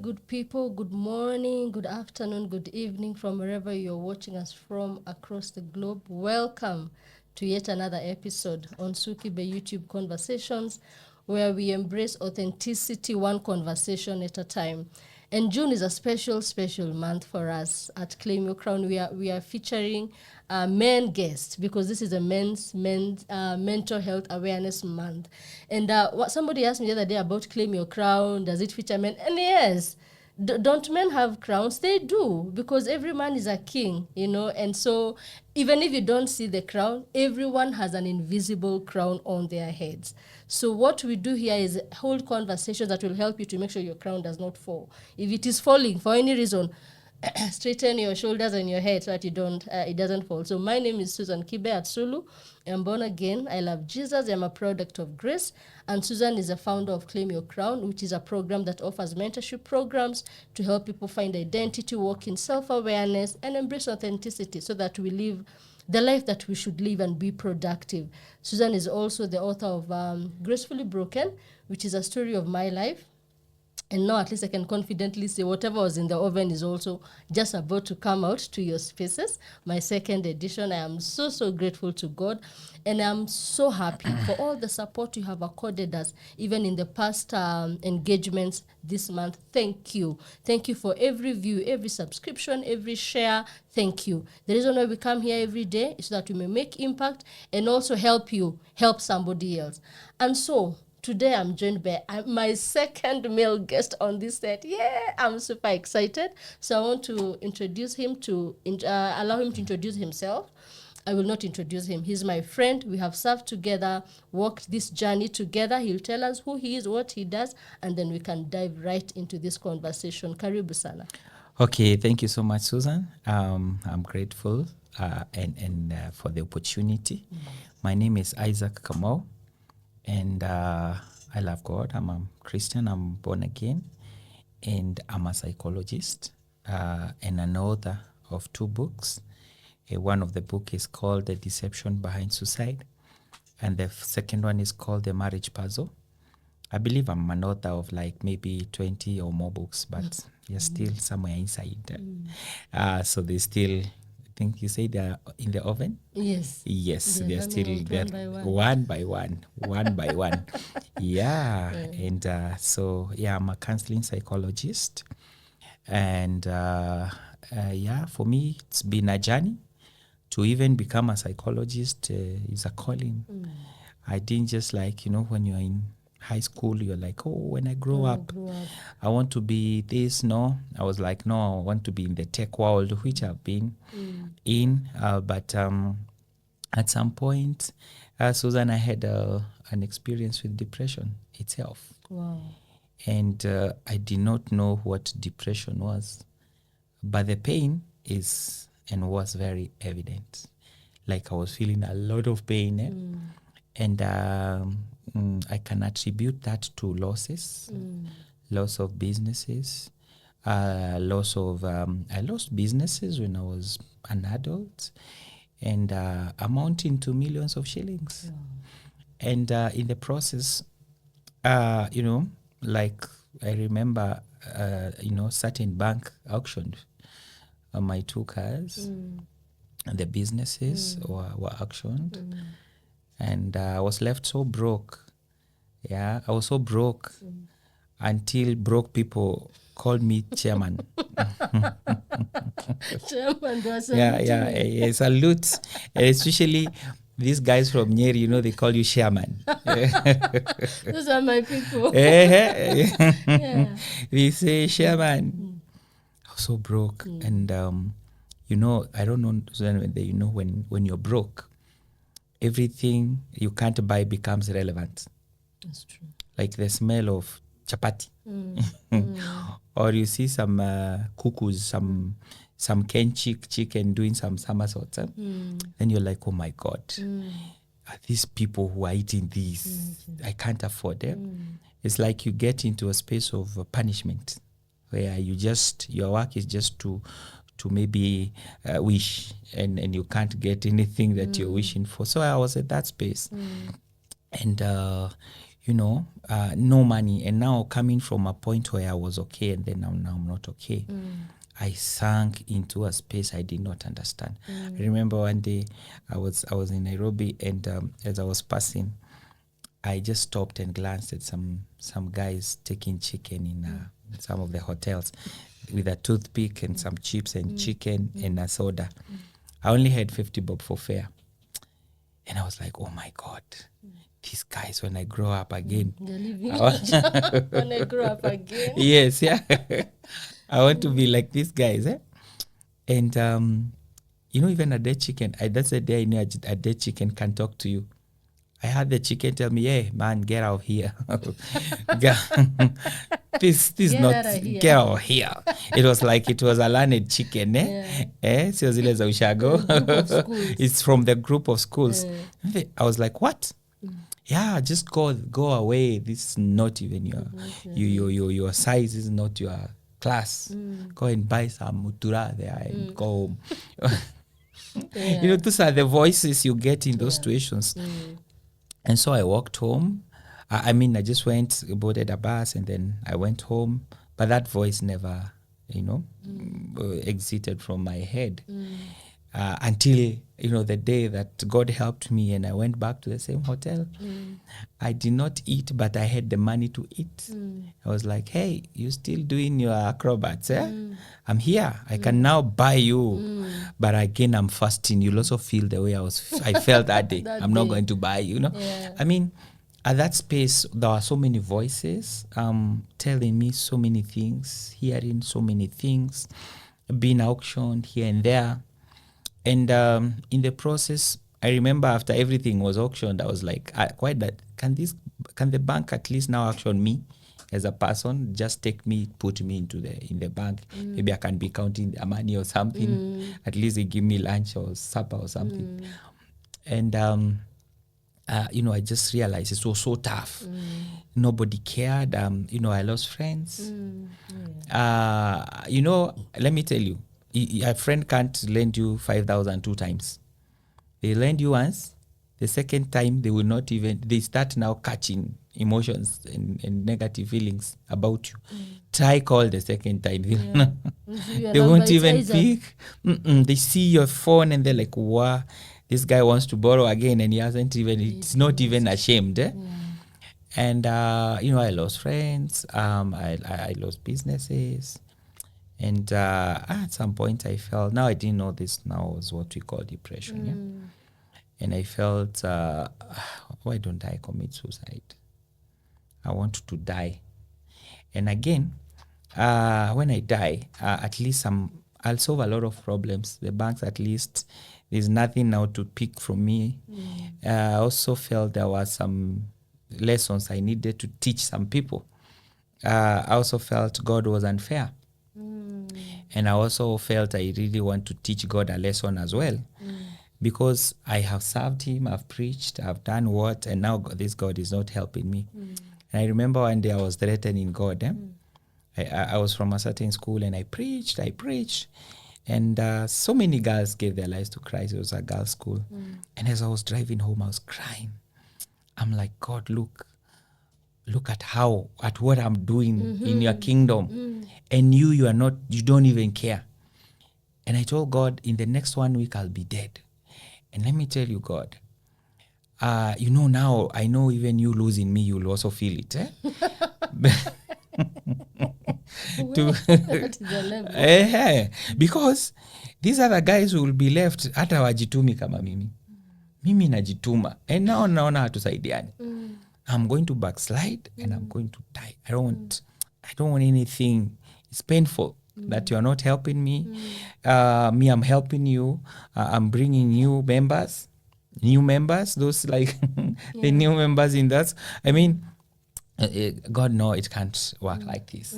good people. Good morning, good afternoon, good evening from wherever you're watching us from across the globe. Welcome to yet another episode on Sukibe YouTube Conversations, where we embrace authenticity one conversation at a time. And June is a special month for us at Claim Your Crown. We are featuring a men guest because this is a men's mental health awareness month. And what somebody asked me the other day about Claim Your Crown, does it feature men? And yes, don't men have crowns? They do, because every man is a king, and so even if you don't see the crown, everyone has an invisible crown on their heads. So what we do here is hold conversations that will help you to make sure your crown does not fall. If it is falling for any reason, straighten your shoulders and your head so that it doesn't fall. So my name is Susan Kibe Atsulu. I'm born again. I love Jesus. I'm a product of grace. And Susan is a founder of Claim Your Crown, which is a program that offers mentorship programs to help people find identity, walk in self-awareness, and embrace authenticity so that we live the life that we should live and be productive. Susan is also the author of Gracefully Broken, which is a story of my life. And now at least I can confidently say whatever was in the oven is also just about to come out to your spaces. My second edition. I am so grateful to God. And I'm so happy for all the support you have accorded us, even in the past engagements this month. Thank you. Thank you for every view, every subscription, every share. Thank you. The reason why we come here every day is so that we may make impact and also help you help somebody else. And so today I'm joined by my second male guest on this set. Yeah, I'm super excited. So I want to introduce him allow him to introduce himself. I will not introduce him. He's my friend. We have served together, walked this journey together. He'll tell us who he is, what he does, and then we can dive right into this conversation. Karibu sana. Okay, thank you so much, Susan. I'm grateful and for the opportunity. My name is Isaac Kamau. And I love God. I'm a Christian. I'm born again. And I'm a psychologist and an author of 2 books. One of the book is called The Deception Behind Suicide. And the second one is called The Marriage Puzzle. I believe I'm an author of like maybe 20 or more books, but you're still somewhere inside. So they still... I think you say they're in the oven? Yes. They're still there one by one. Yeah. And I'm a counseling psychologist. And for me, it's been a journey. To even become a psychologist is a calling. I didn't just when you're in high school, you're like, when I grow up, I want to be this. No, I was like, no, I want to be in the tech world, which I've been in. But at some point, Susan, I had an experience with depression itself. Wow. And I did not know what depression was. But the pain is and was very evident. Like I was feeling a lot of pain. And I can attribute that to losses, loss of businesses, I lost businesses when I was an adult, and amounting to millions of shillings. Yeah. And in the process, like I remember, certain bank auctioned my 2 cars, and the businesses were auctioned. And I was left so broke. Yeah, I was so broke until broke people called me chairman. Chairman does yeah, salute. Especially these guys from Nyeri, they call you chairman. Those are my people. Yeah. We say chairman. I was so broke. And, I don't know when you're broke, everything you can't buy becomes relevant. That's true. Like the smell of chapati. Or you see some cuckoos, some Ken chicken doing some somersaults. Then you're like, oh my God, are these people who are eating these? I can't afford them. It's like you get into a space of punishment where your work is just to maybe wish, and you can't get anything that you're wishing for. So I was at that space. And, no money. And now coming from a point where I was okay and then now I'm not okay, I sank into a space I did not understand. I remember one day I was in Nairobi, and as I was passing, I just stopped and glanced at some guys taking chicken in some of the hotels with a toothpick and some chips and chicken and a soda. I only had 50 bob for fare. And I was like, oh my God, these guys, when I grow up again. They're living I want- when I grow up again. yes, yeah. I want to be like these guys. And, even a dead chicken, that's the day I knew a dead chicken can talk to you. I had the chicken tell me, hey, man, get out of here. this Get not, out of here. get out of here. It was like it was a learned chicken, Sio zile za ushago. Group of schools. It's from the group of schools. I was like, what? Yeah, just go away. This is not even your size is not your class. Go and buy some mutura there and go home. Those are the voices you get in those situations. And so I walked home. I just went, boarded a bus, and then I went home. But that voice never, exited from my head until, the day that God helped me and I went back to the same hotel. I did not eat, but I had the money to eat. I was like, hey, you still doing your acrobats, I'm here. I can now buy you. But again, I'm fasting. You'll also feel the way I felt that day. That I'm not day. going to buy you, Yeah. At that space, there were so many voices telling me so many things, hearing so many things, being auctioned here and there. And in the process, I remember after everything was auctioned, I was like, quite that. Can the bank at least now auction me as a person? Just take me, put me in the bank. Maybe I can be counting the money or something. At least they give me lunch or supper or something. And I just realized it was so tough. Nobody cared. I lost friends. Let me tell you, a friend can't lend you 5,000 two times. They lend you once. The second time, they will not even, they start now catching emotions and negative feelings about you. Try call the second time. They won't even pick. They see your phone and they're like, wow, this guy wants to borrow again, and he hasn't even, it's not even ashamed. And, I lost friends. I lost businesses. And at some point I felt, now I didn't know this now was what we call depression. And I felt, why don't I commit suicide? I want to die. And again, when I die, at least I'll solve a lot of problems. The banks, at least, there's nothing now to pick from me. I also felt there were some lessons I needed to teach some people. I also felt God was unfair. And I also felt I really want to teach God a lesson as well. Because I have served him, I've preached, I've done what, and now this God is not helping me. And I remember one day I was threatening God. I was from a certain school and I preached. And so many girls gave their lives to Christ. It was a girls' school. And as I was driving home, I was crying. I'm like, God, look at what I'm doing in your kingdom. And you don't even care. And I told God, in the next 1 week, I'll be dead. And let me tell you, God, now I know even you losing me, you'll also feel it. Because these are the guys who will be left, hata wajitumi kama mimi najituma, and now naona hatusaidiani. I'm going to backslide and I'm going to die. I don't want anything. It's painful that you are not helping me. I'm helping you. I'm bringing new members, those like the new members in that. God, no, it can't work like this.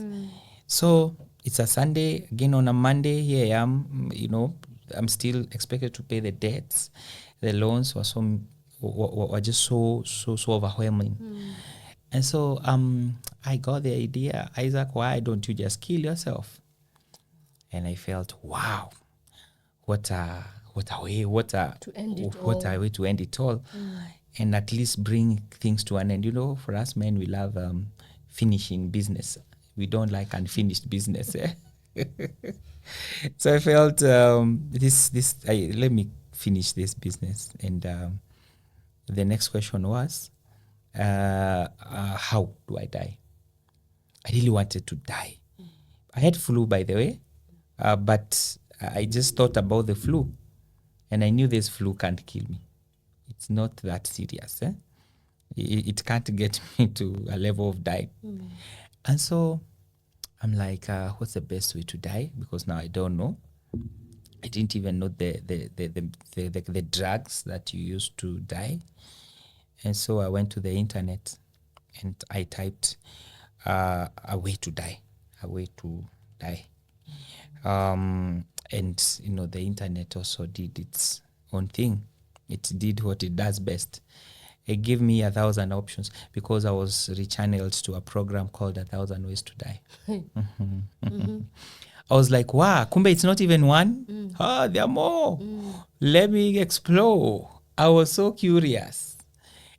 So it's a Sunday, again on a Monday, here I am, I'm still expected to pay the debts. The loans were just so overwhelming. And so I got the idea, Isaac, why don't you just kill yourself? And I felt, wow, what a way to end it all. and at least bring things to an end. You know, for us men, we love finishing business. We don't like unfinished business. Eh? So I felt let me finish this business. And the next question was, how do I die? I really wanted to die. I had flu, by the way, but I just thought about the flu, and I knew this flu can't kill me. It's not that serious. Eh? It can't get me to a level of dying. And so I'm like, what's the best way to die? Because now I don't know. I didn't even know the drugs that you use to die. And so I went to the internet and I typed a way to die, a way to die. And, you know, the internet also did its own thing. It did what it does best. It gave me 1,000 options because I was rechanneled to a program called 1,000 Ways to Die. I was like, wow, kumbe it's not even one. There are more. Let me explore. I was so curious.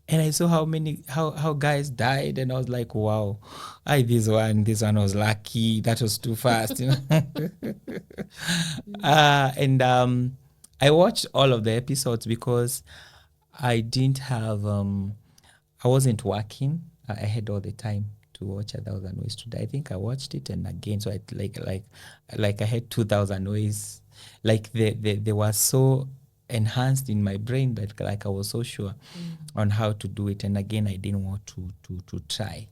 And I saw how guys died, and I was like, wow, this one was lucky. That was too fast. You know? And I watched all of the episodes because I didn't have, I wasn't working. I had all the time to watch 1,000 Ways to Die. I think I watched it and again, so I like I had 2,000 ways. Like they were so enhanced in my brain that like I was so sure on how to do it. And again, I didn't want to try.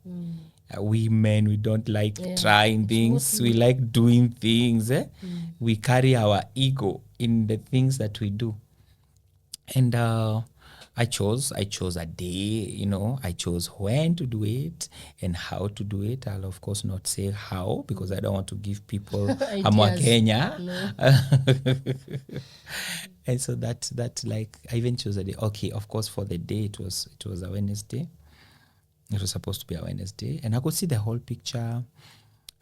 We men, we don't like trying things. We like doing things. We carry our ego in the things that we do. And I chose a day, you know, I chose when to do it and how to do it. I'll of course not say how because I don't want to give people a Kenya. And so that like I even chose a day. Okay, of course for the day it was a Wednesday. It was supposed to be a Wednesday, and I could see the whole picture.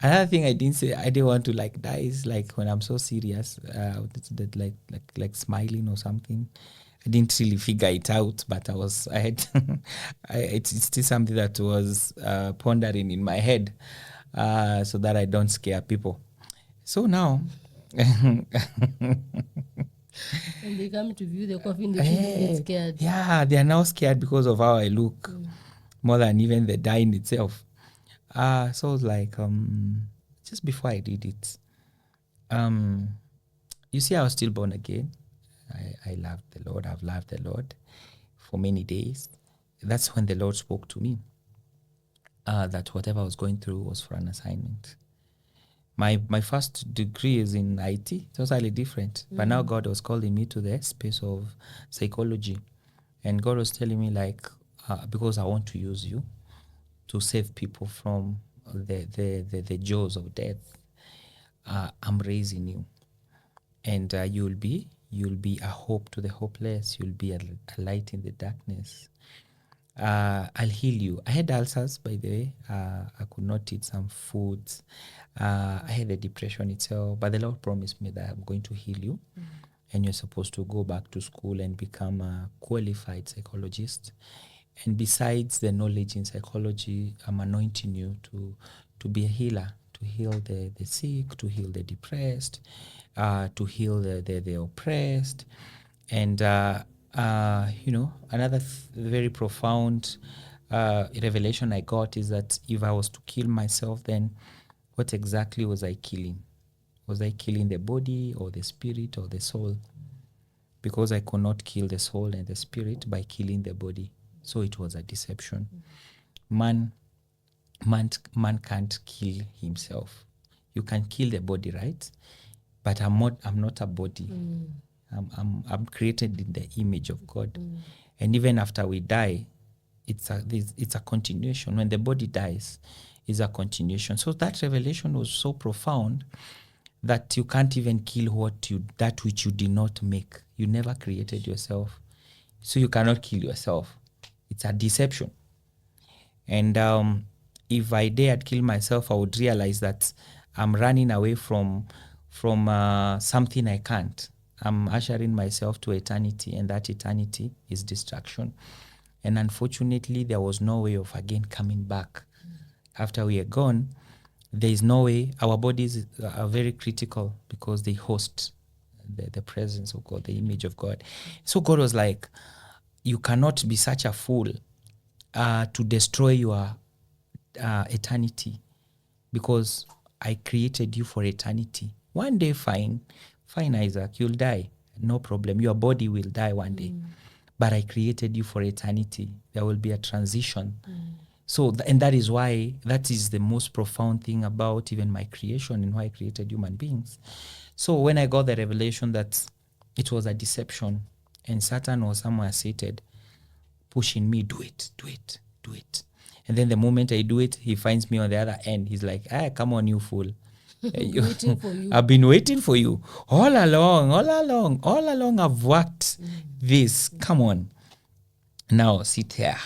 Another thing I didn't say, I didn't want to like die is like when I'm so serious, that like smiling or something. I didn't really figure it out, but I had, it's still something that was pondering in my head, so that I don't scare people. So now, And they come to view the coffin, they shouldn't get scared. Yeah, they are now scared because of how I look, more than even the dying itself. So I was like, just before I did it, you see, I was still born again. I loved the Lord. I've loved the Lord for many days. That's when the Lord spoke to me, that whatever I was going through was for an assignment. My first degree is in IT, totally different. But now God was calling me to the space of psychology. And God was telling me like, because I want to use you to save people from the jaws of death, I'm raising you. And you'll be a hope to the hopeless. You'll be a light in the darkness. I'll heal you. I had ulcers, by the way. I could not eat some foods. I had the depression itself, but the Lord promised me that I'm going to heal you, and you're supposed to go back to school and become a qualified psychologist. And besides the knowledge in psychology, I'm anointing you to be a healer, to heal the sick, to heal the depressed, to heal the oppressed. And, you know, another very profound revelation I got is that if I was to kill myself, then what exactly was I killing? Was I killing the body or the spirit or the soul? Because I could not kill the soul and the spirit by killing the body. So it was a deception. Man can't kill himself. You can kill the body, right? But I'm not a body. I'm created in the image of God. And even after we die, it's a continuation. When the body dies, it's a continuation. So that revelation was so profound that you can't even kill that which you did not make. You never created yourself. So you cannot kill yourself. It's a deception. And if I dared kill myself, I would realize that I'm running away from something I can't. I'm ushering myself to eternity, and that eternity is destruction. And unfortunately, there was no way of again coming back. After we are gone, there is no way. Our bodies are very critical because they host the presence of God, the image of God. So God was like, you cannot be such a fool to destroy your eternity, because I created you for eternity. One day, fine, Isaac, you'll die. No problem. Your body will die one day. But I created you for eternity. There will be a transition. So, and that is why, that is the most profound thing about even my creation and why I created human beings. So when I got the revelation that it was a deception and Satan was somewhere seated, pushing me, do it, do it, do it. And then the moment I do it, he finds me on the other end. He's like, come on, you fool. Waiting for you. I've been waiting for you all along. I've worked this. Come on. Now sit here.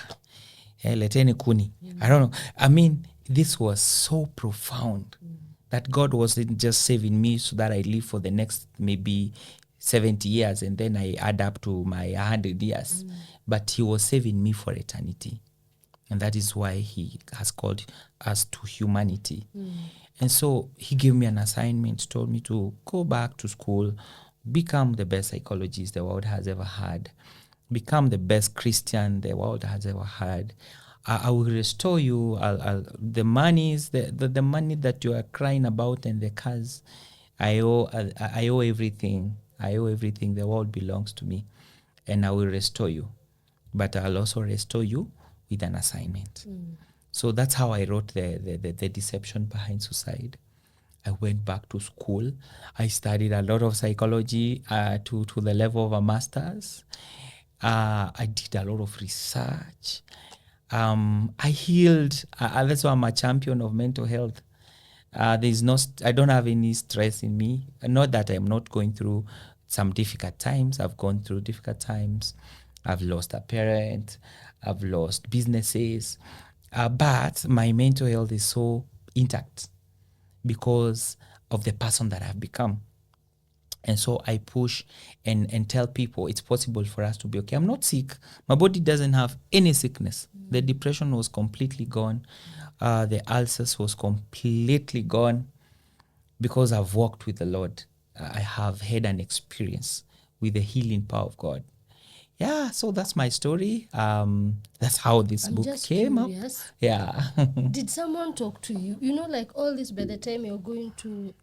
Leteni kuni. I don't know. I mean, this was so profound that God wasn't just saving me so that I live for the next maybe 70 years and then I add up to my 100 years. But he was saving me for eternity. And that is why he has called us to humanity. And so he gave me an assignment, told me to go back to school, become the best psychologist the world has ever had, become the best Christian the world has ever had. I will restore you. The monies, the money that you are crying about and the cars, I owe everything. I owe everything. The world belongs to me, and I will restore you. But I'll also restore you with an assignment. So that's how I wrote the deception behind suicide. I went back to school. I studied a lot of psychology to the level of a master's. I did a lot of research. I healed. That's why I'm a champion of mental health. I don't have any stress in me. Not that I'm not going through some difficult times. I've gone through difficult times. I've lost a parent. I've lost businesses. But my mental health is so intact because of the person that I've become. And so I push and tell people it's possible for us to be okay. I'm not sick. My body doesn't have any sickness. The depression was completely gone. The ulcers was completely gone because I've walked with the Lord. I have had an experience with the healing power of God. Yeah, so that's my story. That's how this I'm book just came curious. up. Yeah. Did someone talk to you? You know, like all this, by the time you're going to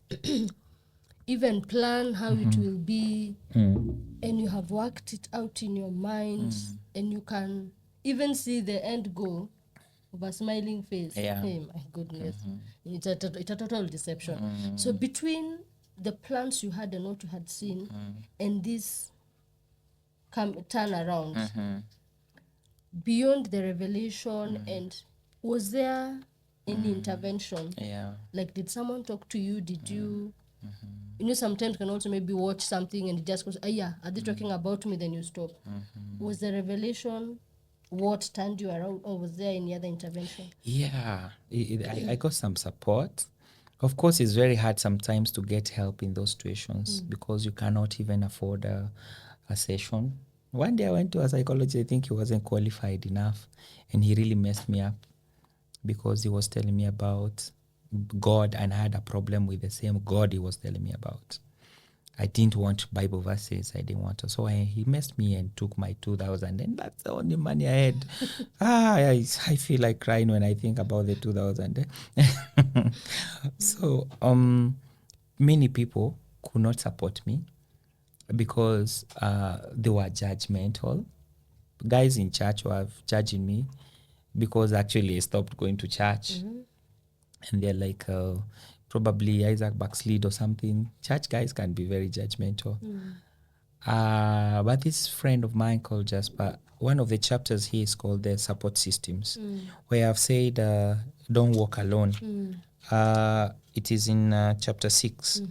even plan how it will be, and you have worked it out in your mind, and you can even see the end goal of a smiling face. Yeah. Hey, my goodness. It's a total deception. So between the plans you had and what you had seen, and this turn around, beyond the revelation, and was there any intervention? Yeah. Like, did someone talk to you? Did you, you know, sometimes you can also maybe watch something and it just goes, yeah, are they talking about me? Then you stop. Was the revelation what turned you around, or was there any other intervention? Yeah, I got some support. Of course, it's very hard sometimes to get help in those situations because you cannot even afford a session. One day I went to a psychologist, I think he wasn't qualified enough, and he really messed me up because he was telling me about God, and I had a problem with the same God he was telling me about. I didn't want Bible verses. I didn't want to. So he messed me and took my 2,000, and that's the only money I had. I feel like crying when I think about the 2,000. So many people could not support me because they were judgmental. Guys in church were judging me because actually I stopped going to church. And they're like, probably Isaac backslid or something. Church guys can be very judgmental. But this friend of mine called Jasper, one of the chapters here is called the support systems, where I've said, don't walk alone. It is in chapter 6.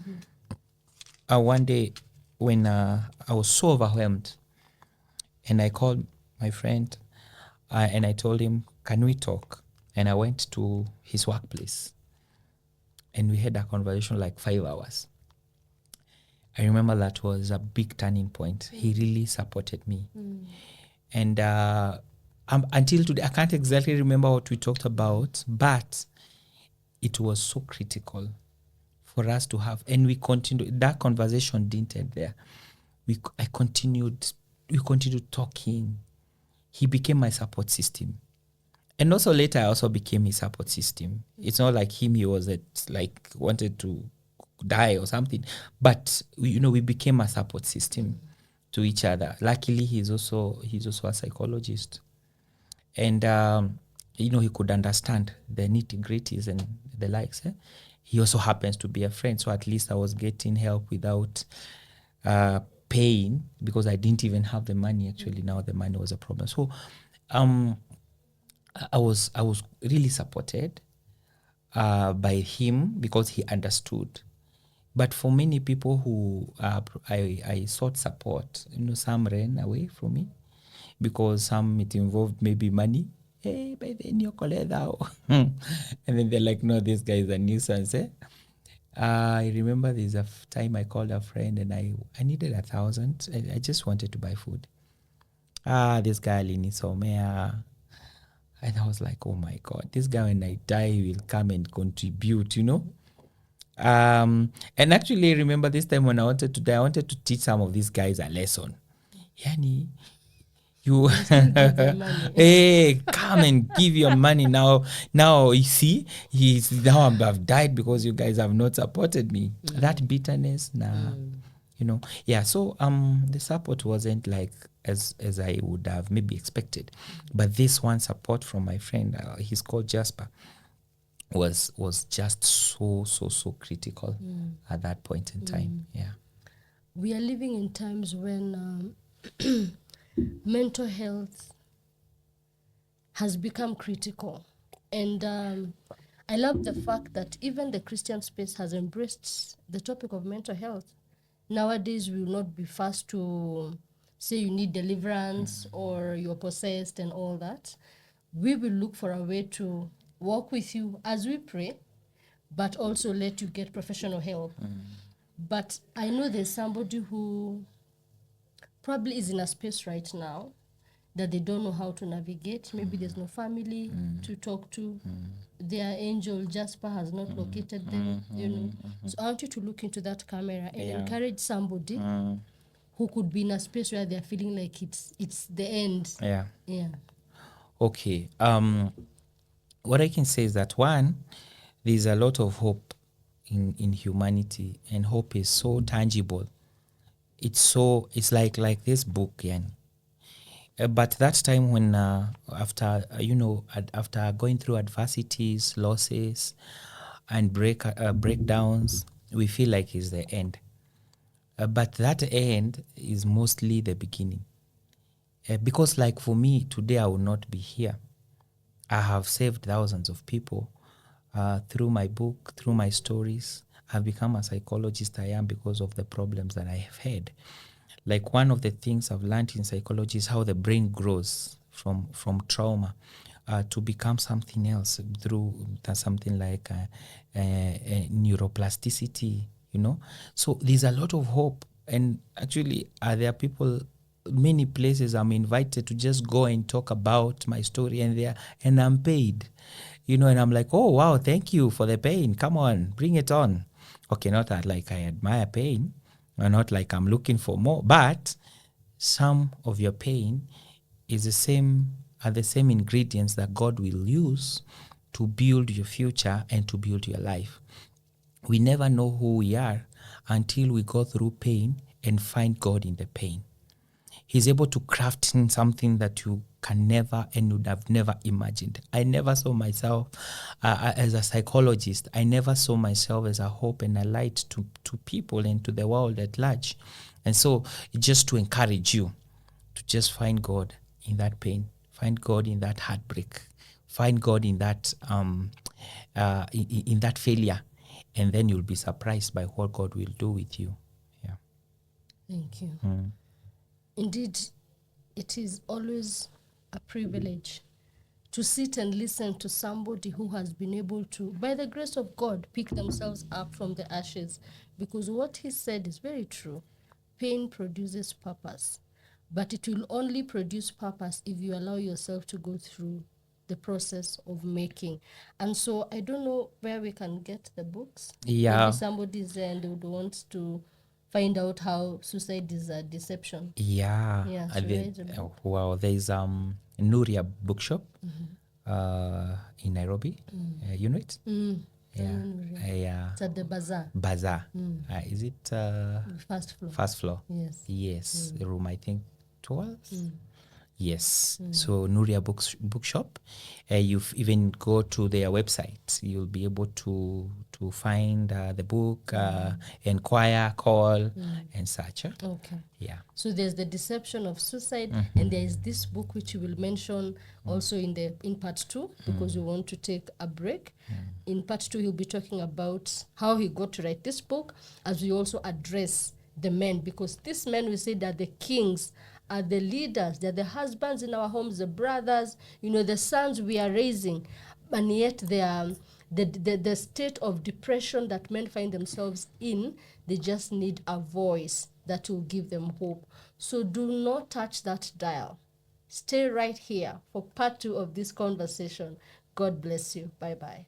One day when I was so overwhelmed, and I called my friend and I told him, can we talk? And I went to his workplace and we had a conversation like 5 hours. I remember that was a big turning point. He really supported me. And until today, I can't exactly remember what we talked about, but it was so critical for us to have, and we continued. That conversation didn't end there. I continued. We continued talking. He became my support system, and also later I also became his support system. It's not like him; he was like wanted to die or something, but we became a support system to each other. Luckily, he's also a psychologist, and he could understand the nitty gritties and the likes. He also happens to be a friend, so at least I was getting help without paying, because I didn't even have the money. Actually, now the money was a problem. So um, I was really supported by him because he understood. But for many people who I sought support, some ran away from me because some it involved maybe money. Hey, by then you're and then they're like, no, this guy is a nuisance. I remember there's a time I called a friend and I needed 1,000. I just wanted to buy food. This guy alinisomea. And I was like, oh my God, this guy when I die will come and contribute. And actually, remember this time when I wanted to die, I wanted to teach some of these guys a lesson. Yani, you still give them money. hey, come and give your money now. Now you see, I've died because you guys have not supported me. That bitterness, nah. Yeah. So the support wasn't like as I would have maybe expected, but this one support from my friend, he's called Jasper, was just so critical at that point in time. Yeah. We are living in times when mental health has become critical. And I love the fact that even the Christian space has embraced the topic of mental health. Nowadays, we will not be fast to say you need deliverance or you're possessed and all that. We will look for a way to walk with you as we pray, but also let you get professional help. But I know there's somebody who probably is in a space right now that they don't know how to navigate. Maybe there's no family to talk to. Their angel Jasper has not located them. So I want you to look into that camera and encourage somebody who could be in a space where they're feeling like it's the end. Yeah. Yeah. Okay. What I can say is that, one, there's a lot of hope in humanity, and hope is so tangible. It's like this book, yeah. But that time when after after going through adversities, losses, and breakdowns, we feel like it's the end. But that end is mostly the beginning. Because like for me today, I will not be here. I have saved thousands of people through my book, through my stories. I've become a psychologist I am because of the problems that I have had. Like, one of the things I've learned in psychology is how the brain grows from trauma to become something else through something like neuroplasticity, So there's a lot of hope. And actually, there are people, many places I'm invited to just go and talk about my story, and I'm paid, and I'm like, oh, wow, thank you for the pain. Come on, bring it on. Okay, not that like I admire pain, or not like I'm looking for more, but some of your pain is are the same ingredients that God will use to build your future and to build your life. We never know who we are until we go through pain and find God in the pain. He's able to craft in something that you can never and would have never imagined. I never saw myself as a psychologist. I never saw myself as a hope and a light to people and to the world at large. And so just to encourage you to just find God in that pain, find God in that heartbreak, find God in that in that failure, and then you'll be surprised by what God will do with you. Yeah. Thank you. Indeed, it is always a privilege to sit and listen to somebody who has been able to, by the grace of God, pick themselves up from the ashes. Because what he said is very true. Pain produces purpose. but it will only produce purpose if you allow yourself to go through the process of making. And so I don't know where we can get the books. Yeah. Maybe somebody's there and would want to find out how suicide is a deception. Yeah. Yeah, I to did- read the book. well, there's Nuria Bookshop in Nairobi. You know it? Yeah. Yeah. It's at the bazaar, Bazaar. Is it first floor. first floor? Yes. Yes. Room, I think 12. Yes. So Nuria Bookshop. You even go to their website. You'll be able to find the book, inquire, call, and such. Okay. Yeah. So there's the deception of suicide, and there is this book which we will mention also in part 2, because we want to take a break. In part 2, he'll be talking about how he got to write this book, as we also address the men, because these men, we say that the kings are the leaders, they're the husbands in our homes, the brothers, the sons we are raising, and yet they are the state of depression that men find themselves in. They just need a voice that will give them hope. So do not touch that dial. Stay right here for part 2 of this conversation. God bless you. Bye-bye.